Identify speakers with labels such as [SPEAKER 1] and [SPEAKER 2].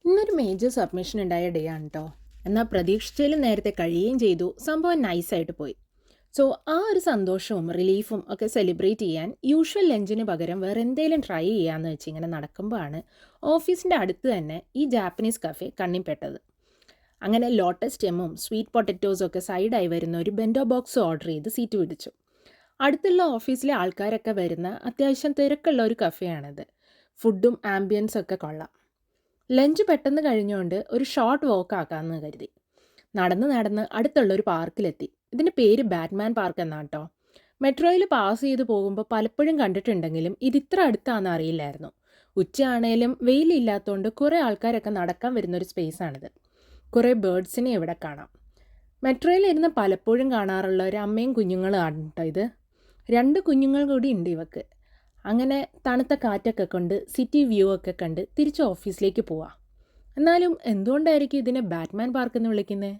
[SPEAKER 1] ഇന്നൊരു major submission ഉണ്ടായ day ആണ് കേട്ടോ. എന്നാൽ പ്രതീക്ഷിച്ചതിലും നേരത്തെ കഴിയുകയും ചെയ്തു. സംഭവം നൈസായിട്ട് പോയി. സോ ആ ഒരു സന്തോഷവും റിലീഫും ഒക്കെ സെലിബ്രേറ്റ് ചെയ്യാൻ യൂഷ്വൽ ലഞ്ചിന് പകരം വേറെ എന്തെങ്കിലും ട്രൈ ചെയ്യാമെന്ന് വെച്ച് ഇങ്ങനെ നടക്കുമ്പോഴാണ് ഓഫീസിൻ്റെ അടുത്ത് തന്നെ ഈ ജാപ്പനീസ് കഫേ കണ്ണിപ്പെട്ടത്. അങ്ങനെ ലോട്ടസ് സ്റ്റെമ്മും സ്വീറ്റ് പൊട്ടറ്റോസും ഒക്കെ സൈഡായി വരുന്ന ഒരു ബെൻഡോ ബോക്സ് ഓർഡർ ചെയ്ത് സീറ്റ് പിടിച്ചു. അടുത്തുള്ള ഓഫീസിലെ ആൾക്കാരൊക്കെ വരുന്ന അത്യാവശ്യം തിരക്കുള്ള ഒരു കഫേയാണിത്. ഫുഡും ആംബിയൻസും ഒക്കെ കൊള്ളാം. ലഞ്ച് പെട്ടെന്ന് കഴിഞ്ഞുകൊണ്ട് ഒരു ഷോർട്ട് വോക്ക് ആക്കാമെന്ന് കരുതി. നടന്ന് നടന്ന് അടുത്തുള്ളൊരു പാർക്കിലെത്തി. ഇതിൻ്റെ പേര് ബാറ്റ്മാൻ പാർക്ക് എന്നാണ് കേട്ടോ. മെട്രോയിൽ പാസ് ചെയ്ത് പോകുമ്പോൾ പലപ്പോഴും കണ്ടിട്ടുണ്ടെങ്കിലും ഇതിത്ര അടുത്താണെന്ന് അറിയില്ലായിരുന്നു. ഉച്ചയാണേലും വെയിലില്ലാത്തതുകൊണ്ട് കുറേ ആൾക്കാരൊക്കെ നടക്കാൻ വരുന്നൊരു സ്പേസാണിത്. കുറേ ബേർഡ്സിനെ ഇവിടെ കാണാം. മെട്രോയിലിരുന്ന് പലപ്പോഴും കാണാറുള്ള ഒരു അമ്മയും കുഞ്ഞുങ്ങളും ആണ് കേട്ടോ ഇത്. 2 കുഞ്ഞുങ്ങൾ കൂടി ഉണ്ട് ഇവക്ക്. അങ്ങനെ തണുത്ത കാറ്റൊക്കെ കൊണ്ട് സിറ്റി വ്യൂ ഒക്കെ കണ്ട് തിരിച്ച് ഓഫീസിലേക്ക് പോവാം. എന്നാലും എന്തുകൊണ്ടായിരിക്കും ഇതിനെ ബാറ്റ്മാൻ പാർക്ക് എന്ന് വിളിക്കുന്നത്?